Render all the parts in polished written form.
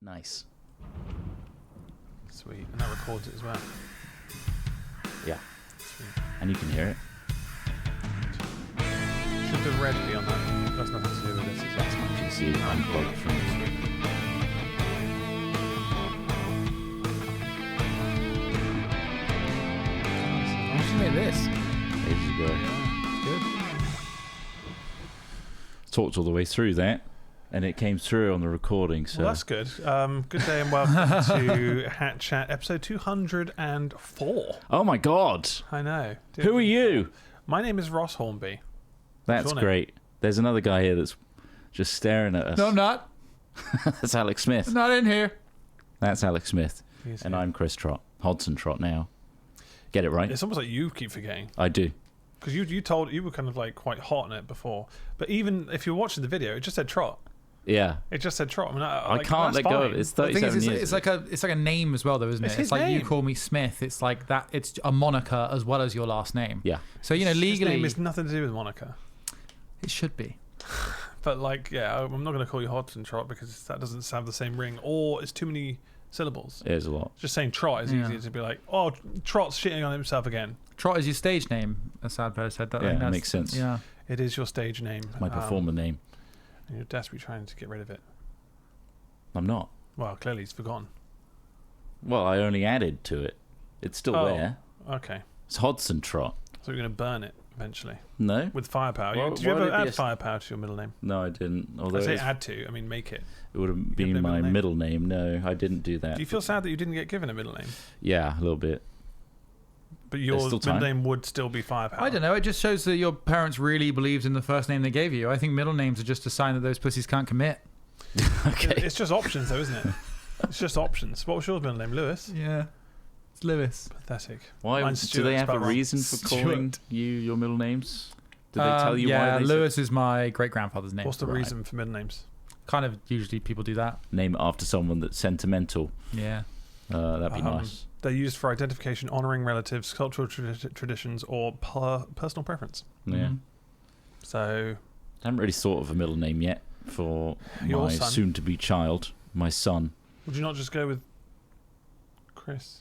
Nice. Sweet. And that records it as well. Yeah. Sweet. And you can hear it. Should the red be on that? That's nothing to do with this. That's what you can see unplugged from it. How did you make this? Ages ago. It's good. Talked all the way through that, and it came through on the recording. So Well, that's good. Good day and welcome to Hat Chat, episode 204. Oh my God! I know. Who are you? My name is Ross Hornby. That's great. There's another guy here that's just staring at us. No, I'm not. That's Alex Smith. I'm not in here. That's Alex Smith. He's And here. I'm Chris Trott. Hodson Trott now. Get it right? It's almost like you keep forgetting. I do. Because you were kind of like quite hot on it before. But even if you're watching the video, it just said Trott. Yeah. It just said Trott. I mean, I can't let go of it. It's The thing 37 is, years. it's like a name as well, though, isn't It's it? his It's like you name. call me Smith. It's like that. It's a moniker as well as your last name. Yeah. So legally, His name has nothing to do with Monica. it should be. But I'm not going to call you Hodson Trott because that doesn't have the same ring, or it's too many syllables. It is a lot. Just saying Trott is easier to be like, oh, Trott's shitting on himself again. Trott is your stage name. A sad bird said that. I Yeah, think that that's- makes sense. Yeah. It is your stage name. My performer name. And you're desperately trying to get rid of it. I'm not. Well, clearly he's forgotten. Well, I only added to it. It's still there. Okay. It's Hodson Trott. So you're going to burn it eventually No? with firepower. Why- Did you why would ever it be add a- firepower to your middle name? No, I didn't. Although I say it's- add to. I mean, make it. it would have give it been a my middle name? middle name. No, I didn't do that. Do you feel sad that you didn't get given a middle name? Yeah, a little bit. But your still middle time. name would still be firepower. I don't know. It just shows that your parents really believed in the first name they gave you. I think middle names are just a sign that those pussies can't commit. Okay. It's just options, though, isn't it? It's just options. What was your middle name? Lewis? Yeah. It's Lewis. Pathetic. Why Mine's do Stuart, they have a spelled wrong. reason for calling you your middle names? Did they tell you yeah, why they Lewis is my great grandfather's name. What's the Right. reason for middle names? Kind of usually people do that. name it after someone that's sentimental? Yeah. That'd be nice. They're used for identification, honouring relatives, cultural traditions, or personal preference. Yeah. Mhm. So, I haven't really thought of a middle name yet for Your my son. soon-to-be child, my son, would you not just go with Chris?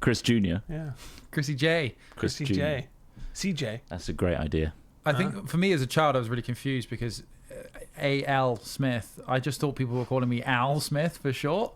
Chris Jr. Yeah. Chrissy J. Chris Chrissy Jr. J. CJ. That's a great idea. I think for me as a child, I was really confused because A.L. Smith, I just thought people were calling me Al Smith for short.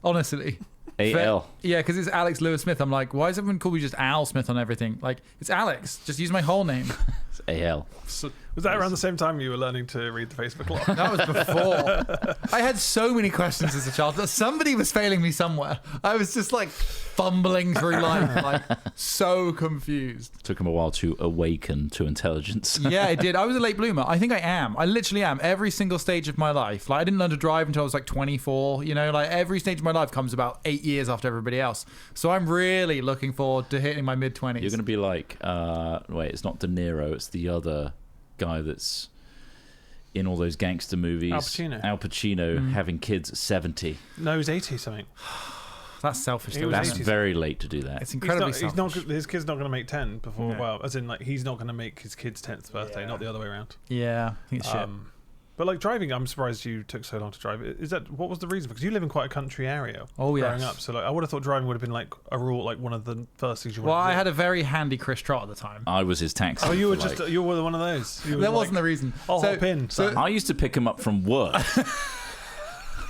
Honestly. A.L. Yeah, because it's Alex Lewis Smith. I'm like, why does everyone call me just Al Smith on everything? Like, it's Alex. Just use my whole name. It's A.L. So, was that around the same time you were learning to read the Facebook law? That was before. I had so many questions as a child. Somebody was failing me somewhere. I was just like fumbling through life, like so confused. Took him a while to awaken to intelligence. Yeah, it did. I was a late bloomer. I think I am. I literally am. Every single stage of my life. Like, I didn't learn to drive until I was like 24. You know, like every stage of my life comes about 8 years after everybody else. So I'm really looking forward to hitting my mid-20s. You're going to be like, wait, it's not De Niro, it's the other guy that's in all those gangster movies. Al Pacino. Al Pacino having kids at 70. No, he's 80 something. That's selfish. He though, was That's isn't it? 80s. very late to do that. It's incredibly He's not, selfish. his kid's not going to make 10 before, No. well, as in, like, he's not going to make his kid's 10th birthday, not the other way around. Yeah, I think it's shit. But, like, driving, I'm surprised you took so long to drive. What was the reason? Because you live in quite a country area Oh, growing yes. up. So, like, I would have thought driving would have been, like, a rule, like, one of the first things you Well, wanted to I do. had a very handy Chris Trott at the time. I was his taxi. Oh, you were for, just, like- you were one of those. You were That like, wasn't the reason. I'll hop in, son. I used to pick him up from work.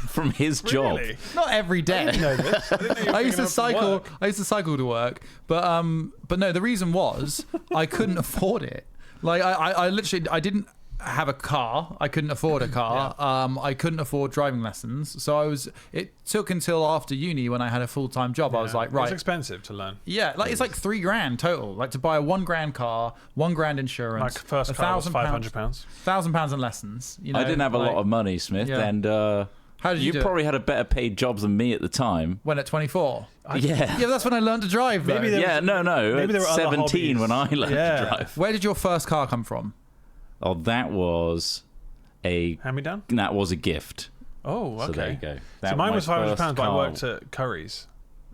From his job. Really? Not every day. I didn't know this. I, didn't know you were I used picking to him up from cycle. work. I used to cycle to work, but no. The reason was I couldn't afford it. Like I literally I didn't have a car. I couldn't afford a car. I couldn't afford driving lessons. So it took until after uni when I had a full-time job. I was Yeah. like, It's right. expensive to learn. Yeah, like it's like $3,000 total. Like to buy a $1,000 car, $1,000 insurance, Like, first car was £1,000 £500. £1,000 in lessons. You know, I didn't have a like, lot of money, Smith, Yeah. and How did you do it? probably had a better paid job than me at the time. When at 24. Yeah. Yeah, that's when I learned to drive. Though. Maybe there Yeah, no. maybe there At were other 17 when I hobbies. learned Yeah. to drive. Where did your first car come from? Oh, that was a Hand-me-down? gift. Oh, okay. So there you go. So mine was £500, but I car. worked at Curry's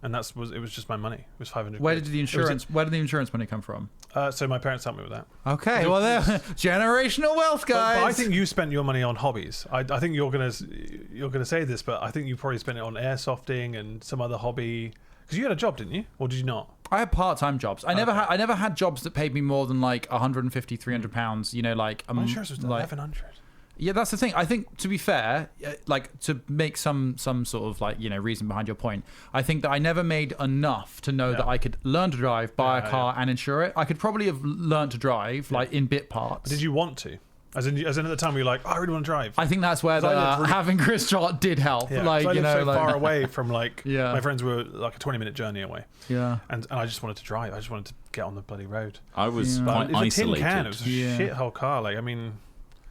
and it was just my money. It was 500. Where quid. did the insurance? Where did the insurance money come from? So my parents helped me with that. Okay, well, there, generational wealth, guys. But I think you spent your money on hobbies. I think you're gonna say this, but I think you probably spent it on airsofting and some other hobby. Because you had a job, didn't you, or did you not? I had part-time jobs. I never had jobs that paid me more than like 150, 300 pounds. You know, like My insurance was like, 1100. Yeah, that's the thing. I think, to be fair, like to make some sort of like, you know, reason behind your point, I think that I never made enough to know that I could learn to drive, buy a car, and insure it. I could probably have learned to drive like in bit parts. But did you want to? As in at the time, were you like, oh, I really want to drive? I think that's where having Chris Trott did help. Yeah, like, I you lived know, so like, far away from like Yeah. my friends were like a 20-minute journey away. Yeah. And I just wanted to drive. I just wanted to get on the bloody road. I was Yeah. quite It was a tin isolated. can. It was a shithole car. Like, I mean,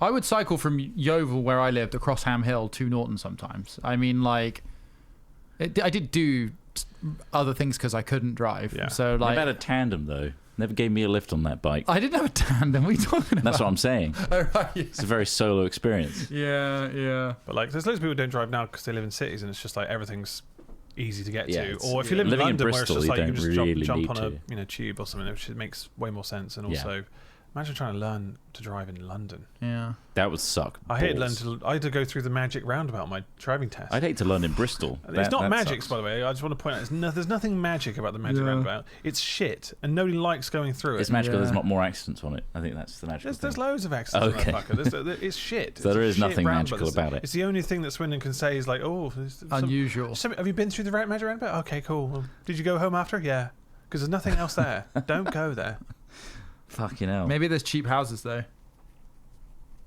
I would cycle from Yeovil, where I lived, across Ham Hill to Norton sometimes. I mean, like, I did do other things because I couldn't drive. Yeah. So, like, Never had a tandem though. Never gave me a lift on that bike. I didn't have a tandem. What are you talking about? That's what I'm saying. Oh, right, yeah. It's a very solo experience. Yeah. but like, there's loads of people who don't drive now because they live in cities and it's just like everything's easy to get Yeah, to. it's- Or if you live in Living in London, where Bristol, it's just you like you don't can just really jump need on a to. tube or something, which makes way more sense. And Yeah. also, imagine trying to learn to drive in London. Yeah. That would suck. I hated balls. I had to go through the magic roundabout on my driving test. I'd hate to learn in Bristol. It's not That magic, sucks. by the way. I just want to point out, there's nothing magic about the magic Yeah. roundabout. It's shit, and nobody likes going through it. It's magical. Yeah. There's not more accidents on it. I think that's the magical There's thing. loads of accidents Okay. on that fucker. It's shit. So It's there a is shit nothing roundabout. magical about it. It's the only thing that Swindon can say is like, Unusual. have you been through the magic roundabout? Okay, cool. Well, did you go home after? Yeah. Because there's nothing else there. Don't go there. Fucking hell. Maybe there's cheap houses, though.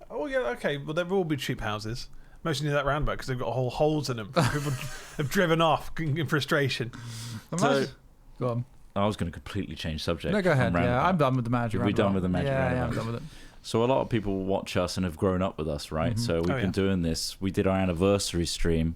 Oh, yeah, okay. Well, there will be cheap houses. Mostly near that roundabout because they've got whole holes in them. People have driven off in frustration. So, Go on. I was going to completely change subject. No, go ahead. from Yeah, roundabout. I'm done with the magic Are we done roundabout. with the magic Yeah, roundabout? I'm done with it. So a lot of people watch us and have grown up with us, right? Mhm. So we've Oh, been yeah. doing this. We did our anniversary stream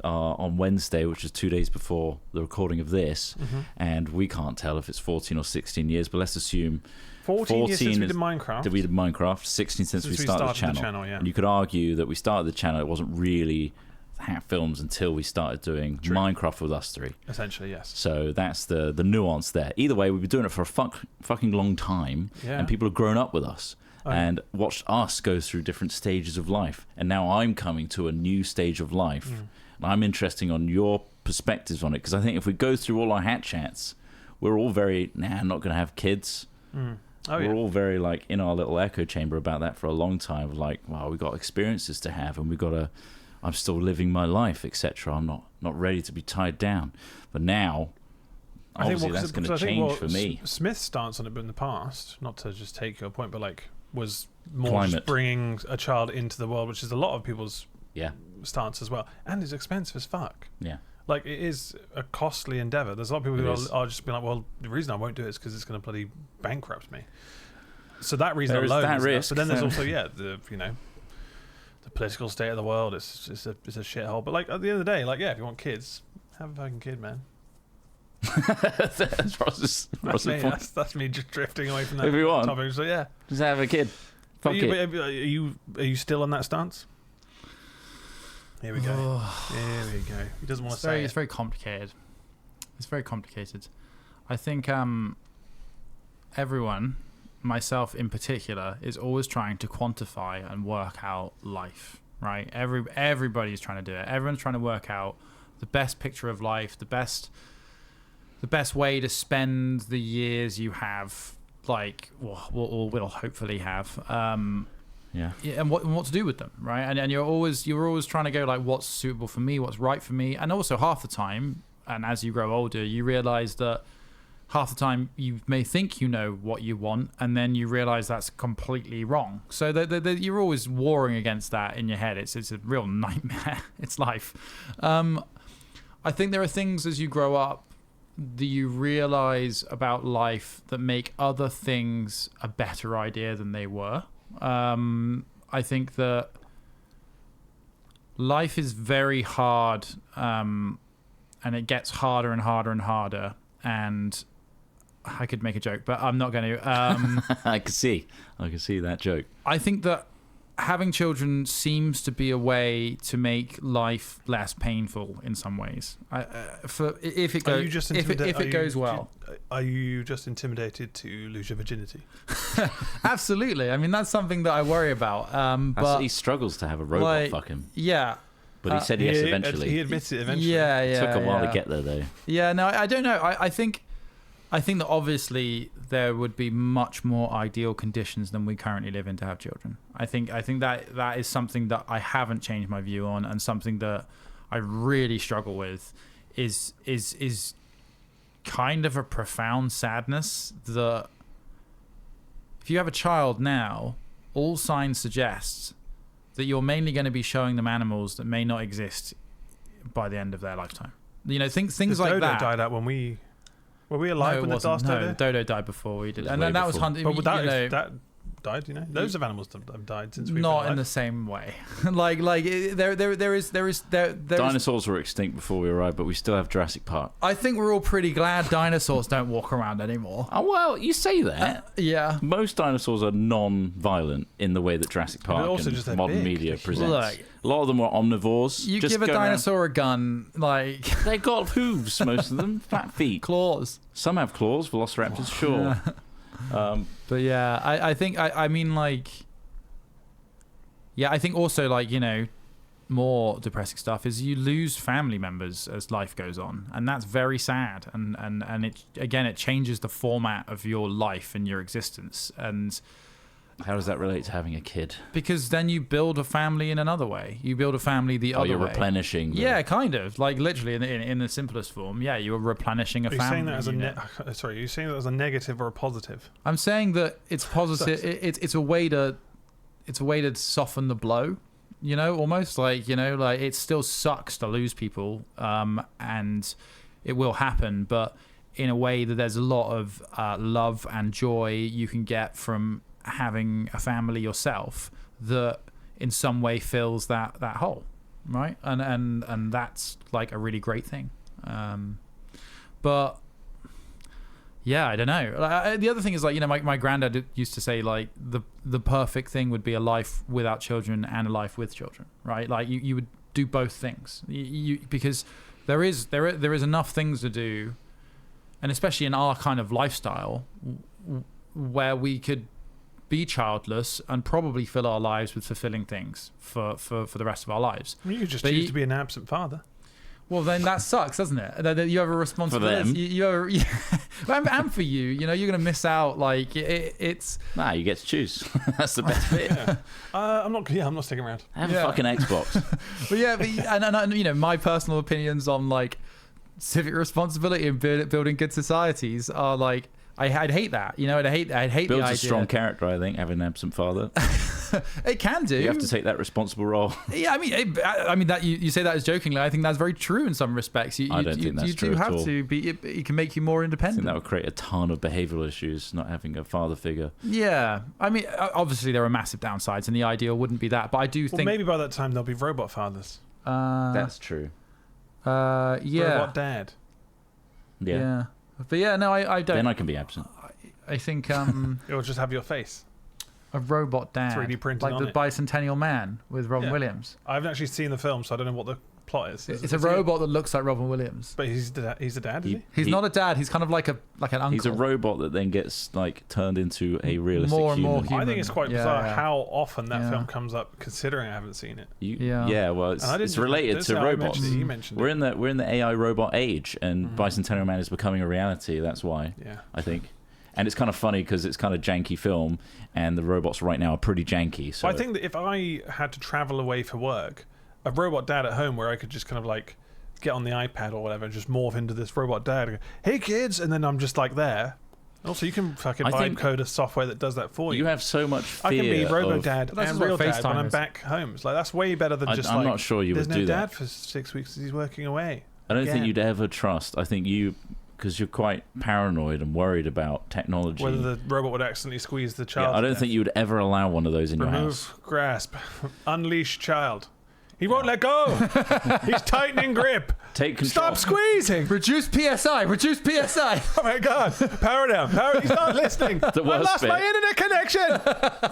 on Wednesday, which is 2 days before the recording of this, and we can't tell if it's 14 or 16 years, but let's assume 14 years since 14 we is- did Minecraft. that we did Minecraft, 16 since we started the channel. Yeah. And you could argue that we started the channel, it wasn't really Hat Films until we started doing True. Minecraft with us three. Essentially, yes. So that's the nuance there. Either way, we've been doing it for a fucking long time, Yeah. and people have grown up with us Oh, yeah. and watched us go through different stages of life. And now I'm coming to a new stage of life. And I'm interested on your perspectives on it, because I think if we go through all our hat chats, we're all very, I'm not going to have kids. Oh, We're yeah. all very like in our little echo chamber about that for a long time. Like, wow, we've got experiences to have, and we've got to. I'm still living my life, etc. I'm not ready to be tied down. But now, obviously, that's going to change for me. Smith's stance on it, but in the past, not to just take your point, but like was more Climate. just bringing a child into the world, which is a lot of people's Yeah, stance as well, and it's expensive as fuck. yeah. Like, it is a costly endeavor. There's a lot of people It who is. are just being like, well, the reason I won't do it is because it's going to bloody bankrupt me. So that reason There is alone, that is enough. risk, But then there's then. also the political state of the world is a shithole. But like at the end of the day, like if you want kids, have a fucking kid, man. That's Ross's Me. point. That's me just drifting away from that If you want. topic. So yeah, Just have a kid. Fuck it. Are you still on that stance? Here we go. Oh. Here we go. He doesn't want to It's say very, it. it's very complicated. It's very complicated. I think everyone, myself in particular, is always trying to quantify and work out life. Right? Everybody's trying to do it. Everyone's trying to work out the best picture of life, the best way to spend the years you have, like, or will hopefully have. Yeah. Yeah, and what to do with them, right? And you're always trying to go like, what's suitable for me, what's right for me, and also half the time, and as you grow older, you realize that half the time you may think you know what you want, and then you realize that's completely wrong. So you're always warring against that in your head. It's a real nightmare. It's life. I think there are things as you grow up that you realize about life that make other things a better idea than they were. I think that life is very hard, and it gets harder and harder and harder. And I could make a joke, but I'm not going to. I can see that joke. I think that having children seems to be a way to make life less painful in some ways. If it goes well. Are you just intimidated to lose your virginity? Absolutely. I mean, that's something that I worry about. But he struggles to have a robot fuck him. Yeah. But he said yes eventually. He admits it eventually. Yeah. It took a while to get there, though. Yeah, no, I don't know. I think that obviously there would be much more ideal conditions than we currently live in to have children. I think that is something that I haven't changed my view on, and something that I really struggle with is kind of a profound sadness that if you have a child now, all signs suggest that you're mainly going to be showing them animals that may not exist by the end of their lifetime. You know, things like Dodo that. died out when we were we alive when the last Dodo? Dodo died before we did, and way then that was before. hunted. But that died, you know. Loads of animals have died since we've been not alive. in the same way. like there is Dinosaurs were extinct before we arrived, but we still have Jurassic Park. I think we're all pretty glad dinosaurs don't walk around anymore. Oh, well, you say that. Yeah. Most dinosaurs are non-violent in the way that Jurassic Park also and just they're modern big. media presents. Look, a lot of them were omnivores. You Just give a go around- dinosaur a gun, like They got hooves, most of them. Flat feet. claws. Some have claws. Velociraptors, sure. But yeah, I think I mean like, yeah, I think also like, you know, more depressing stuff is you lose family members as life goes on, and that's very sad. And it changes the format of your life and your existence. And How does that relate to having a kid? because then you build a family in another way. You build a family the other You're way. replenishing. Yeah, kind of like literally in the simplest form. Yeah, you are replenishing a Are you family. saying that as a unit. are you saying that as a negative or a positive? I'm saying that it's positive. It's a way to soften the blow. You know, almost like, you know, like it still sucks to lose people, and it will happen, but in a way that there's a lot of love and joy you can get from having a family yourself that in some way fills that hole, right? And that's like a really great thing. But yeah, I don't know. The other thing is, like, you know, my granddad used to say, like, the perfect thing would be a life without children and a life with children, right? Like you would do both things, because there is enough things to do, and especially in our kind of lifestyle, where we could be childless and probably fill our lives with fulfilling things for the rest of our lives. I mean, you could just choose to be an absent father. Well, then that sucks, doesn't it? That you have a responsibility. For them. And for you, you know, you're going to miss out. Like it's. Nah, you get to choose. That's the best bit. Yeah. I'm not sticking around. Have a fucking Xbox. But yeah, and you know, my personal opinions on like civic responsibility and building good societies are like, I'd hate that. You know, I'd hate the Builds idea. a strong character, I think, having an absent father. It can do. You have to take that responsible role. Yeah, I mean that you say that as jokingly. I think that's very true in some respects. I don't think that's true do at have all. to be. It can make you more I independent. think that would create a ton of behavioural issues, not having a father figure. Yeah, I mean, obviously there are massive downsides, and the ideal wouldn't be that. But I do Well, think maybe by that time there'll be robot fathers. That's true. Yeah. Robot dad. Yeah. But yeah, no, I don't. Then I can be absent. I think It'll just have your face. a robot dad, 3D printed like on the it. Bicentennial Man with Robin Yeah. Williams. I haven't actually seen the film, so I don't know what the plot is. It's a robot that looks like Robin Williams. But he's a dad, is he? He's not a dad. He's kind of like an uncle. He's a robot that then gets like turned into a realistic More and more human. I think it's quite Yeah, bizarre yeah. how often that Yeah. film comes up, considering I haven't seen it. Yeah. Well, And I didn't it's just- related this to is how I robots. mentioned it, you mentioned We're it. in the AI robot age, and Bicentennial Man is becoming a reality. That's why Yeah. I think. And it's kind of funny because it's kind of janky film, and the robots right now are pretty janky. So But I think that if I had to travel away for work, a robot dad at home where I could just kind of like get on the iPad or whatever and just morph into this robot dad and go, hey kids, and then I'm just like there. Also, you can fucking I vibe think code a software that does that for you. you have so much fear. I can be robo of- dad But that's and what real dad FaceTime when I'm is. back home. It's like that's way better than just I'm like not sure you there's would no do dad that. for 6 weeks because he's working away. I don't think Again. you'd ever trust. I think because you're quite paranoid and worried about technology. Whether the robot would accidentally squeeze the Yeah, child. I don't to think death. you would ever allow one of those in your house. Remove grasp, unleash child. He won't let go. He's tightening grip. Take control. Stop squeezing. Reduce PSI. Reduce PSI. Oh my God. Power down. He's not listening. I lost my internet connection.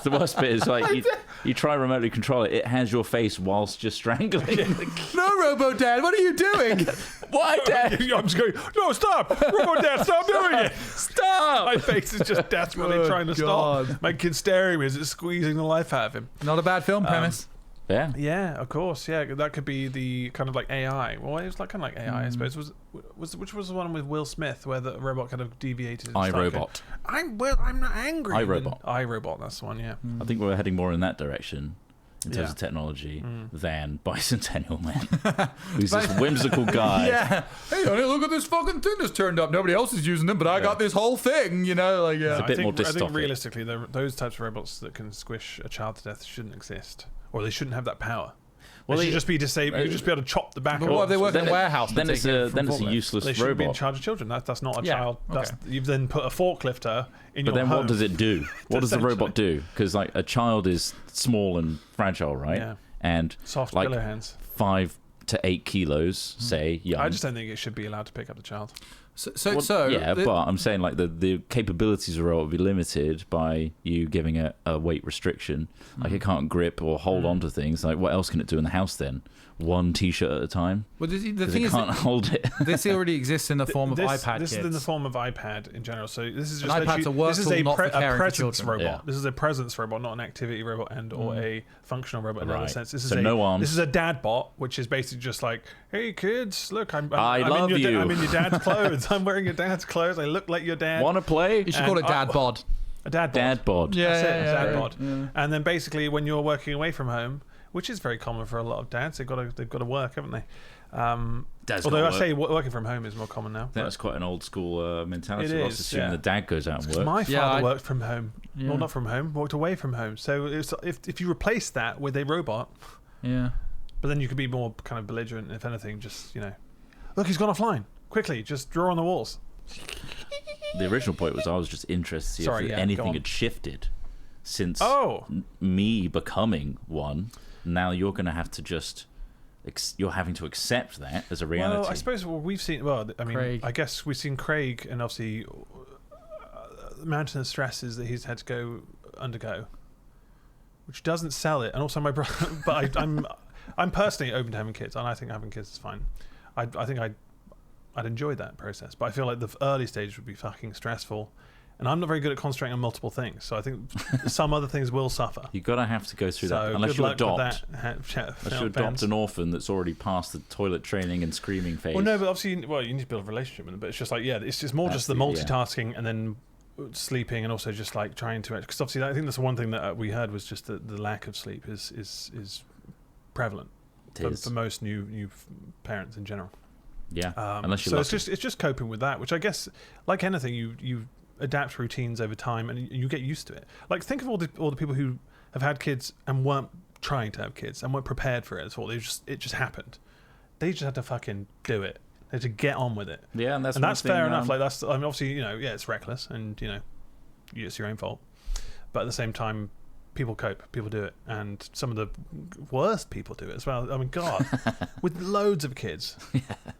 The worst bit is like you try remotely control it. It has your face whilst you're strangling. No, Robo Dad. What are you doing? Why, Dad? I'm just going, no, stop. Robo Dad, stop doing it. Stop. My face is just desperately trying to stop. My kid's staring at me as it's squeezing the life out of him. Not a bad film premise. Yeah. Yeah, of course. Yeah, that could be the kind of like AI. Well, it was like kind of like AI, I suppose. Which was the one with Will Smith where the robot kind of deviated? And iRobot. I'm not angry. iRobot. iRobot. That's the one. Yeah. I think we're heading more in that direction in terms of technology than Bicentennial Man, who's this whimsical guy. Yeah. Hey, honey, look at this fucking thing that's turned up. Nobody else is using them, but I got this whole thing. You know, like It's a bit more I dystopic. think realistically, those types of robots that can squish a child to death shouldn't exist, or they shouldn't have that power. Well, They should just be disabled. You should just be able to chop the back But off. what if they work in a warehouse? Then it's a forklift? useless They shouldn't be in robot. charge of children. That's not a Yeah, child. That's, okay. you've then put a forklifter in But your then home. what does it do? What does the Essentially. robot do? Because like a child is small and fragile, right? Yeah. And Soft like pillow hands. 5 to 8 kilos, say, young. I just don't think it should be allowed to pick up the child. So yeah, but I'm saying like the capabilities of the robot will be limited by you giving it a weight restriction. Like it can't grip or hold on to things. Like what else can it do in the house then? One t-shirt at a time? Well, the 'Cause thing it is, can't hold it. this already exists in the form of iPad This kids. is in the form of iPad in general. So this is An just iPad's a work this is tool, a, not for a caring for presence children. robot. Yeah. This is a presence robot, not an activity robot or a functional robot in another Right. sense. This is So no arms. This is a dad bot, which is basically just like, hey kids, look, I'm love in you. I'm in your dad's clothes. I'm wearing your dad's clothes. I look like your dad. Want to play? You should call it And Dad Bod. A dad bot. Dad bod. Yeah, That's it, yeah, a yeah, dad yeah. bod. And then basically when you're working away from home, which is very common for a lot of dads, they've got to work, haven't they? Dad's Although I gotta say working from home is more common now. That's quite an old school mentality. It I was is, assuming yeah. the dad goes out and works. My Yeah, father I- worked from home. Yeah. Well, not from home, worked away from home. So if you replace that with a robot, Yeah. but then you could be more kind of belligerent, if anything, just, look, he's gone offline. Quickly, just draw on the walls. The original point was I was just interested to see Sorry, if yeah, go anything on. had shifted since Oh! me becoming one. Now you're going to have to just... you're having to accept that as a reality. Well, I suppose we've seen, I mean, Craig. I guess we've seen Craig and obviously the mountain of stresses that he's had to undergo, which doesn't sell it. And also my brother, but I'm personally open to having kids, and I think having kids is fine. I think I'd enjoy that process, but I feel like the early stage would be fucking stressful, and I'm not very good at concentrating on multiple things, so I think some other things will suffer. You're going to have to go through that So unless good you luck adopt. with that. Unless you adopt an orphan that's already past the toilet training and screaming phase. Well, no, but obviously, you need to build a relationship with them. But it's just like, it's just more just the multitasking and then sleeping, and also just like trying to. Because obviously, I think that's the one thing that we heard was just that the lack of sleep is prevalent for most new parents in general. Yeah, unless you're so lucky. it's just coping with that, which I guess, like anything, you adapt routines over time and you get used to it. Like think of all the people who have had kids and weren't trying to have kids and weren't prepared for it at all. It just happened. They just had to fucking do it. They had to get on with it. Yeah, and that's fair enough. Like that's, I mean, obviously, it's reckless and it's your own fault. But at the same time, people cope, people do it, and some of the worst people do it as well. I mean, God, with loads of kids,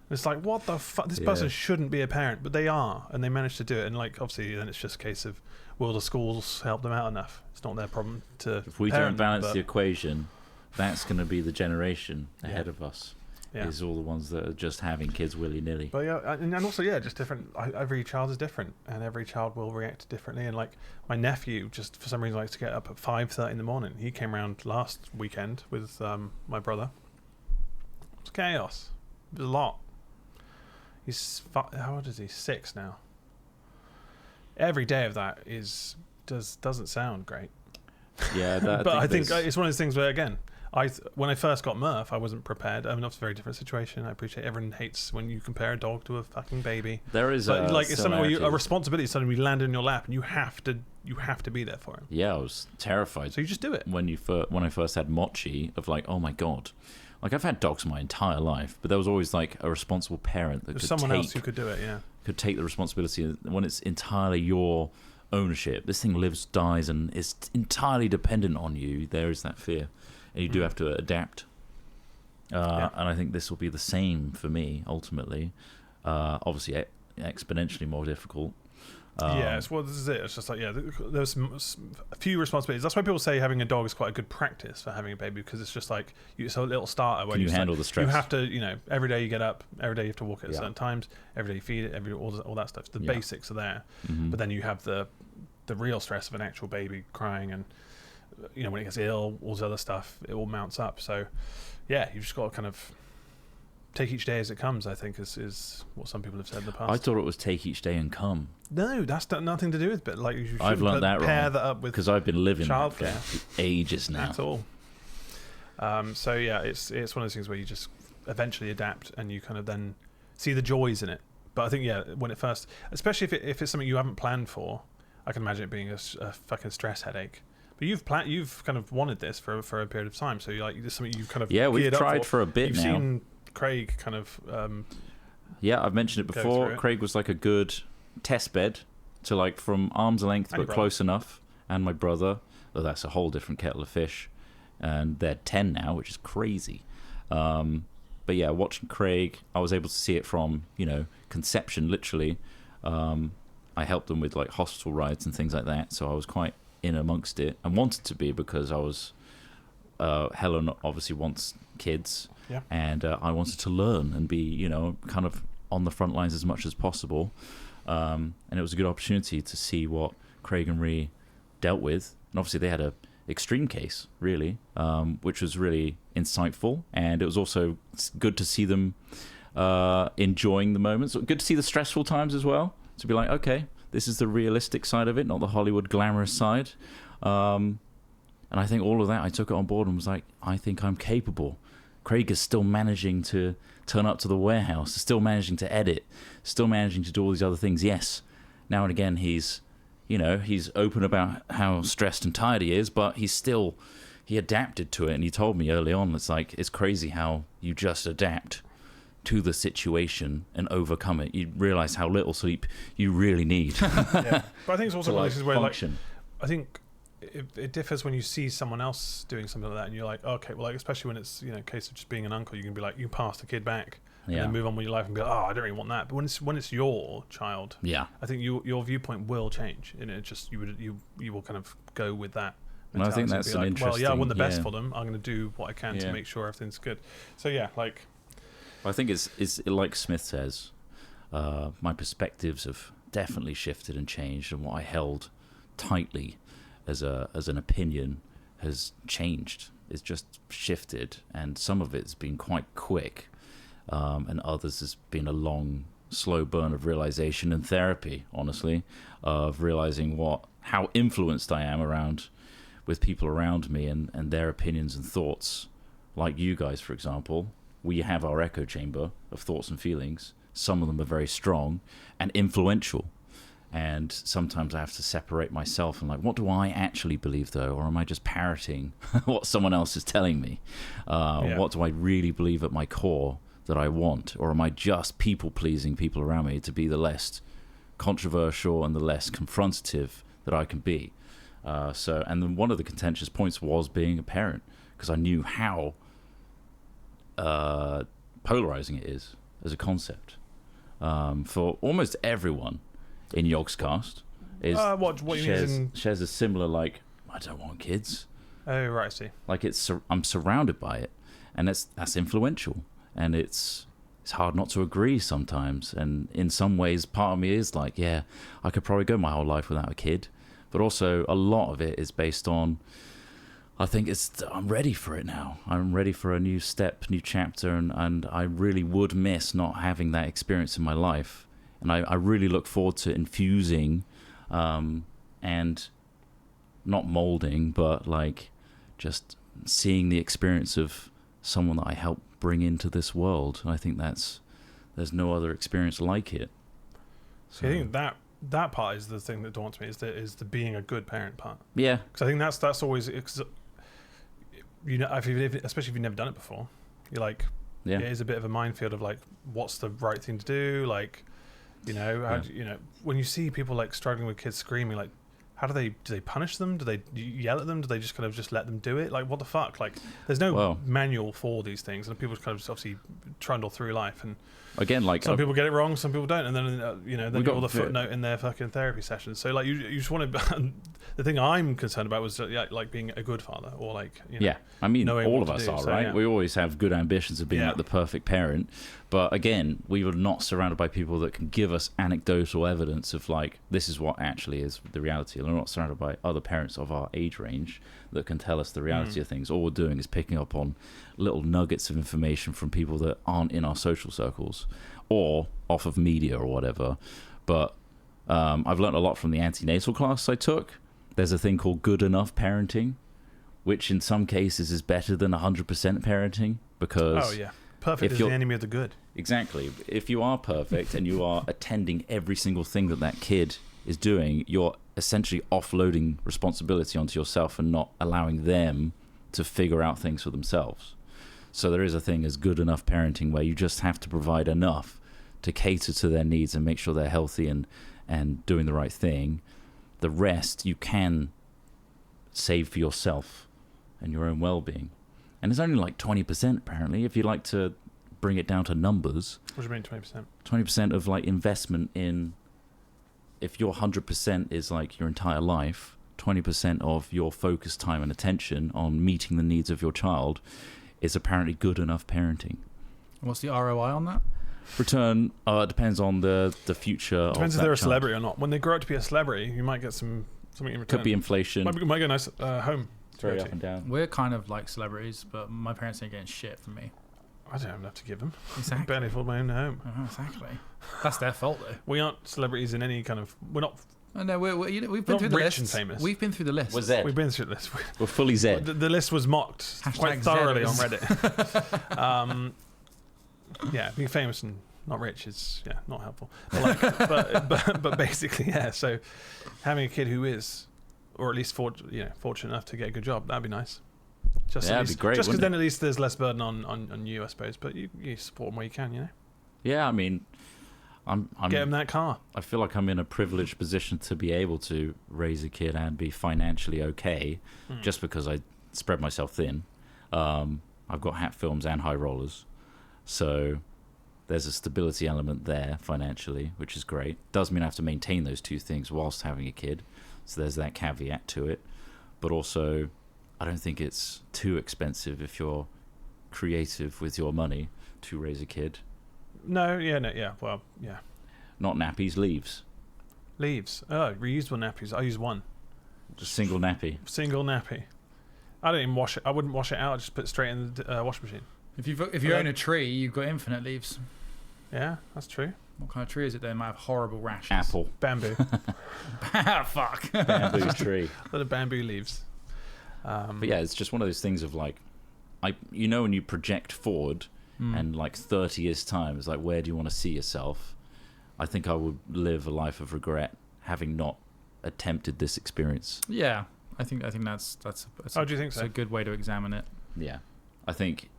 it's like, what the fuck? This person shouldn't be a parent, but they are, and they manage to do it. And like, obviously, then it's just a case of, will the schools help them out enough? It's not their problem to. If we parent don't balance them, the equation, that's going to be the generation ahead of us. Yeah. Is all the ones that are just having kids willy-nilly. But and also just different. Every child is different, and every child will react differently. And like my nephew, just for some reason likes to get up at 5:30 in the morning. He came around last weekend with my brother. It was chaos. It was a lot. He's how old is he? 6 now. Every day of that doesn't sound great. Yeah, But I think it's one of those things where again. When I first got Murph, I wasn't prepared. I mean, it's a very different situation. I appreciate everyone hates when you compare a dog to a fucking baby. there is But like it's something where a a responsibility suddenly land in your lap, and you have to be there for him. Yeah, I was terrified. So you just do it. When I first had Mochi, of like, oh my god, like I've had dogs my entire life, but there was always like a responsible parent that There's could someone take else who could do it. Yeah. could take the responsibility when it's entirely your ownership. This thing lives, dies, and is entirely dependent on you. There is that fear, and you do have to adapt. And I think this will be the same for me ultimately. Obviously, exponentially more difficult. Yes, well, this is it. It's just like, there's a few responsibilities. That's why people say having a dog is quite a good practice for having a baby, because it's just like it's a little starter where Can you handle the stress? You have to, every day you get up, every day you have to walk it at certain times, every day you feed it, all that stuff. The basics are there, but then you have the real stress of an actual baby crying, and when it gets ill, all this other stuff, it all mounts up. So, yeah, you've just got to kind of take each day as it comes, I think, is what some people have said in the past. I thought it was take each day and come. No, that's nothing to do with it. Like, you I've learned that pair wrong. that up with because I've been living childcare for ages now. at all. So yeah, it's one of those things where you just eventually adapt, and you kind of then see the joys in it. But I think when it first, especially if it's something you haven't planned for, I can imagine it being a fucking stress headache. But you've kind of wanted this for a period of time, so this is something you've kind of we've tried for a bit You've now. seen Craig kind of I've mentioned it before. Craig was like a good test bed to like from arm's length but close enough, and my brother, that's a whole different kettle of fish, and they're 10 now, which is crazy. But yeah, watching Craig, I was able to see it from conception, literally. I helped them with like hospital rides and things like that, so I was quite in amongst it and wanted to be, because I was Helen obviously wants kids, and I wanted to learn and be kind of on the front lines as much as possible, and it was a good opportunity to see what Craig and Ree dealt with. And obviously they had a extreme case, really, which was really insightful, and it was also good to see them enjoying the moments. Good to see the stressful times as well, to be like, okay, this is the realistic side of it, not the Hollywood glamorous side. And I think all of that, I took it on board and was like, I think I'm capable. Craig is still managing to turn up to the warehouse, still managing to edit, still managing to do all these other things. Yes, now and again he's open about how stressed and tired he is, but he adapted to it. And he told me early on, it's crazy how you just adapt to the situation and overcome it. You realize how little sleep you really need. But I think it's also one of those where function. I think it differs when you see someone else doing something like that, and you're like, okay, well, like, especially when it's a case of just being an uncle, you can be like, you pass the kid back and then move on with your life and be like, I don't really want that. But when it's your child, I think your viewpoint will change, and it just you will kind of go with that. And I think that's an interesting. I want the best for them. I'm going to do what I can to make sure everything's good. So I think it's like Smith says, my perspectives have definitely shifted and changed, and what I held tightly as an opinion has changed. It's just shifted, and some of it's been quite quick, and others has been a long, slow burn of realization and therapy, honestly, of realizing how influenced I am with people around me and their opinions and thoughts. Like you guys, for example, we have our echo chamber of thoughts and feelings. Some of them are very strong and influential. And sometimes I have to separate myself and what do I actually believe, though? Or am I just parroting what someone else is telling me? What do I really believe at my core that I want? Or am I just people-pleasing people around me to be the less controversial and the less confrontative that I can be? And then one of the contentious points was being a parent, because I knew how polarizing it is as a concept for almost everyone in Yogscast. Shares a similar I don't want kids. Oh right, I see. I'm surrounded by it, and that's influential, and it's hard not to agree sometimes. And in some ways, part of me is I could probably go my whole life without a kid, but also a lot of it is based on, I think I'm ready for it now. I'm ready for a new step, new chapter, and I really would miss not having that experience in my life. And I really look forward to infusing and not molding, but just seeing the experience of someone that I help bring into this world. And I think there's no other experience like it. So, I think that part is the thing that daunts me, is the being a good parent part. Yeah. Because I think that's always, especially if you've never done it before, you're it is a bit of a minefield of what's the right thing to do, when you see people struggling with kids screaming, how do they punish them? Do they yell at them? Do they just kind of just let them do it? Like, what the fuck? Like, there's no manual for these things, and people kind of just obviously trundle through life. And again, like some people get it wrong, some people don't, and then then you got all the footnote in their fucking therapy sessions. So like, you just want to. The thing I'm concerned about was like being a good father, or like I mean, all of us are, so, right? yeah. We always have good ambitions of being like the perfect parent, but again, we were not surrounded by people that can give us anecdotal evidence of like this is what actually is the reality. We're not surrounded by other parents of our age range that can tell us the reality of things. All we're doing is picking up on little nuggets of information from people that aren't in our social circles or off of media or whatever. But I've learned a lot from the antenatal class I took. There's a thing called good enough parenting, which in some cases is better than 100% parenting, because perfect is the enemy of the good. Exactly. If you are perfect and you are attending every single thing that kid is doing, you're essentially offloading responsibility onto yourself and not allowing them to figure out things for themselves. So there is a thing as good enough parenting where you just have to provide enough to cater to their needs and make sure they're healthy and doing the right thing. The rest you can save for yourself and your own well-being. And it's only like 20% apparently, if you like to bring it down to numbers. What do you mean 20%? 20% of like investment in, if your 100% is like your entire life, 20% of your focus, time and attention on meeting the needs of your child is apparently good enough parenting. What's the ROI on that? Return depends on the future. Depends if they're a celebrity or not. When they grow up to be a celebrity, you might get something in return. Could be inflation. Might get a nice home. It's very up and down. We're kind of like celebrities, but my parents ain't getting shit from me. I don't have enough to give them. Exactly. I barely afford my own home. Exactly. That's their fault, though. We aren't celebrities in any kind of. We're not. No, we've been through the list. Rich and famous. We've been through the list. We're Zed. We've been through this. We're fully Zed. The list was mocked quite thoroughly on Reddit. Being famous and not rich is not helpful. But basically, So having a kid who is, or at least fortunate enough to get a good job, that'd be nice. That'd be great. Just because then at least there's less burden on you, I suppose. But you support them where you can, Yeah, I mean, I'm get them that car. I feel like I'm in a privileged position to be able to raise a kid and be financially okay, just because I spread myself thin. I've got hat films and high rollers, so there's a stability element there financially, which is great. Does mean I have to maintain those two things whilst having a kid, so there's that caveat to it. But also, I don't think it's too expensive if you're creative with your money to raise a kid. No. Not nappies, leaves. Leaves. Oh, reusable nappies. I use one. Just single nappy. Single nappy. I don't even wash it. I wouldn't wash it out. I just put it straight in the washing machine. If you own a tree, you've got infinite leaves. Yeah, that's true. What kind of tree is it? They might have horrible rashes. Apple. Bamboo. Fuck. Bamboo tree. A lot of bamboo leaves. But yeah, it's just one of those things of like, when you project forward and like 30 years time, it's like, where do you want to see yourself? I think I would live a life of regret having not attempted this experience. Yeah, I think that's do you think so? a good way to examine it. Yeah, I think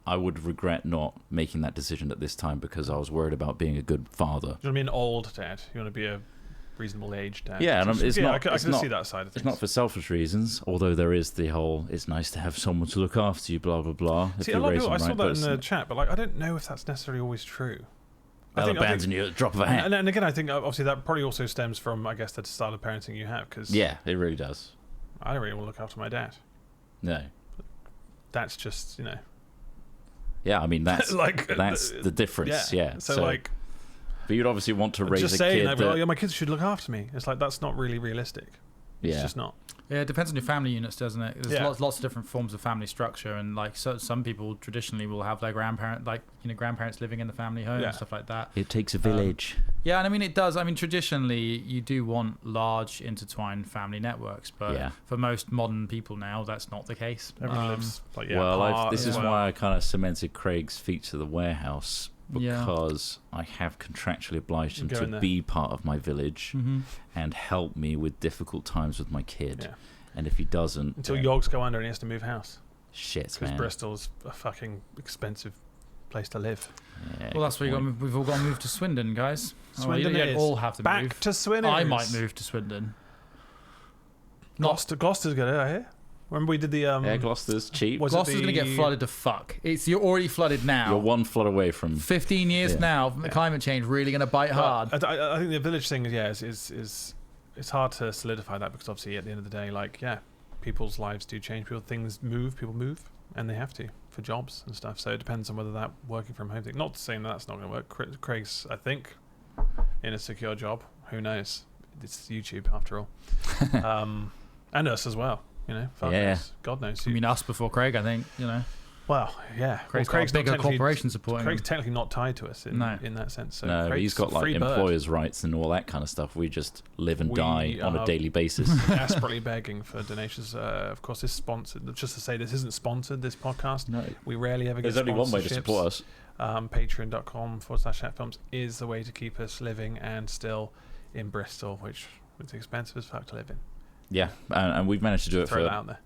I would regret not making that decision at this time because I was worried about being a good father. Do you want to be an old dad? You want to be a reasonable age dad? Yeah, and I can see that side of things. It's not for selfish reasons, although there is the whole, it's nice to have someone to look after you, blah, blah, blah. See, a lot of people, I saw that in the chat, but like, I don't know if that's necessarily always true. They'll abandon you at the drop of a hat. And again, I think obviously that probably also stems from, I guess, the style of parenting you have. Cause yeah, it really does. I don't really want to look after my dad. No. That's just, Yeah, I mean, that's like, that's the difference, yeah. So like... But you'd obviously want to raise just a saying kid that, my kids should look after me. It's like, that's not really realistic. It's just not. Yeah, it depends on your family units, doesn't it? There's lots of different forms of family structure, and like some people traditionally will have their grandparents living in the family home and stuff like that. It takes a village. Yeah, and I mean it does. I mean traditionally you do want large intertwined family networks, but for most modern people now that's not the case. Everyone lives like this is why I kind of cemented Craig's feet to the warehouse. Because I have contractually obliged him to be part of my village and help me with difficult times with my kid. Yeah. And if he doesn't... Until Yogs go under and he has to move house. Shit, man. Because Bristol's a fucking expensive place to live. Yeah, well, that's where we've all got to move to Swindon, guys. Swindon you don't all have to move. Back to Swindon. I might move to Swindon. Gloucester's got it, I hear. Remember we did the Yeah, Gloucester's cheap. was it Gloucester's going to get the- flooded to fuck. You're already flooded now. You're one flood away from. 15 years now, climate change really going to bite hard. I think the village thing is it's hard to solidify that because obviously at the end of the day, like people's lives do change. People move, and they have to for jobs and stuff. So it depends on whether that working from home thing. Not saying that's not going to work. Craig's, I think, in a secure job. Who knows? It's YouTube after all, and us as well. Fuck knows. God knows. I mean, us before Craig, I think, Well, yeah. Craig's Craig's got a bigger not technically- corporation supporting Craig's him. technically not tied to us in that sense. So No, Craig's he's got like free bird. employers' rights and all that kind of stuff. We just live and We die on a are- daily basis. Desperately begging for donations. Of course, this is sponsored. Just to say, this isn't sponsored. This podcast. No. We rarely ever get. There's only one way to sponsorships. support us. Patreon.com/chatfilms is the way to keep us living and still in Bristol, which is expensive as fuck to live in. Yeah, and we've managed to do it Throw that for out there.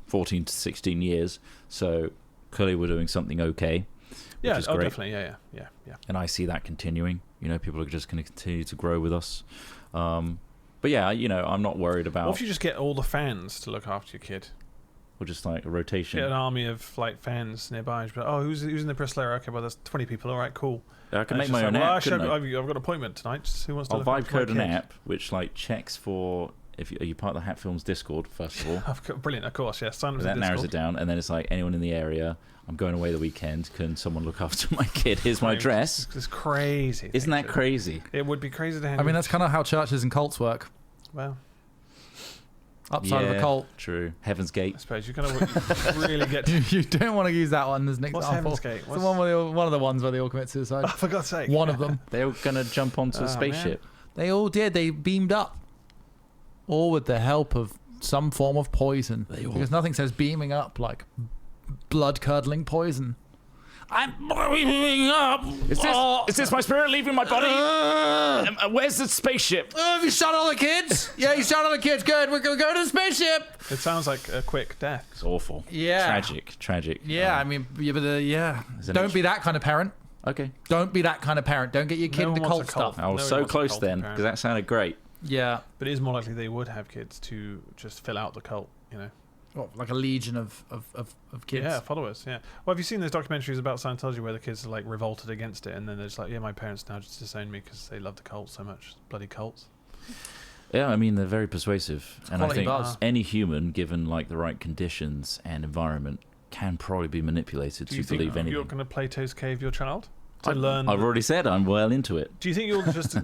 14 to 16 years. So clearly we're doing something okay. Yeah, which is great. definitely. Yeah. And I see that continuing. People are just going to continue to grow with us. But yeah, I'm not worried about. What if you just get all the fans to look after your kid? Or just like a rotation. Get an army of like fans nearby. But, who's in the Bristol area? Okay, well, there's 20 people. All right, cool. I can And make it's my just own like, app. well, actually, couldn't I? I've got an appointment tonight. Just who wants to I'll look vibe after my code an kid? app which like checks for if are you part of the Hat Films Discord first of all. Brilliant, of course. Yeah, sign up to That the narrows Discord. it down, and then it's like anyone in the area. I'm going away the weekend. Can someone look after my kid? Here's my address. It's crazy. Isn't that crazy? It would be crazy to I handle. mean, that's kind of how churches and cults work. Well, Upside of a cult. True. Heaven's Gate. I suppose you're going to really get to... You don't want to use that one as an What's example. Heaven's Gate? It's the one of the ones where they all commit suicide. Oh, for God's sake. One of them. They were going to jump onto a Oh, spaceship. They all did. They beamed up. All with the help of some form of poison. Because nothing says beaming up like blood-curdling poison. I'm beaming up. Is this my spirit leaving my body? Where's the spaceship? Have you shot all the kids? Yeah, you shot all the kids. Good. We're going to go to the spaceship. It sounds like a quick death. It's awful. Yeah. Tragic. Yeah, I mean, Is it Don't be that kind of parent. Okay. Don't be that kind of parent. Don't get your kid No into one cult wants a cult. stuff. I was No one so wants a close cult then parent. because that sounded great. Yeah. But it is more likely they would have kids to just fill out the cult, Well, like a legion of kids. Yeah, followers, yeah. Well, have you seen those documentaries about Scientology where the kids are like revolted against it and then they're just like, yeah, my parents now just disown me because they love the cult so much. Bloody cults. Yeah, I mean they're very persuasive, and I quality think buzz. any human, given like the right conditions and environment, can probably be manipulated Do you to think believe you're anything. going to Plato's Cave your child? To learn... I've already said I'm well into it. Do you think you'll just